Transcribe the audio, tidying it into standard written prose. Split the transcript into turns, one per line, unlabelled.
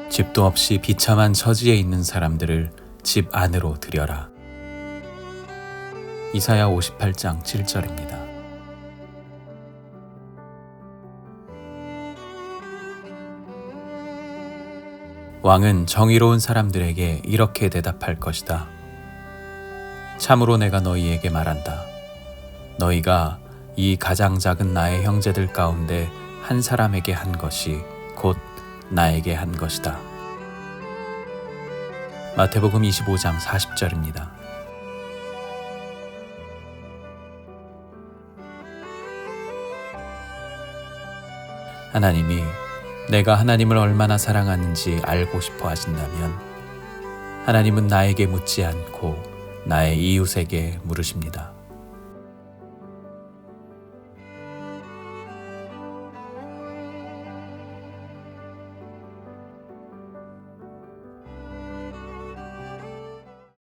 집도 없이 비참한 처지에 있는 사람들을 집 안으로 들여라. 이사야 58장 7절입니다. 왕은 정의로운 사람들에게 이렇게 대답할 것이다. 참으로 내가 너희에게 말한다. 너희가 이 가장 작은 나의 형제들 가운데 한 사람에게 한 것이 곧 나에게 한 것이다. 마태복음 25장 40절입니다. 하나님이 내가 하나님을 얼마나 사랑하는지 알고 싶어 하신다면 하나님은 나에게 묻지 않고 나의 이웃에게 물으십니다.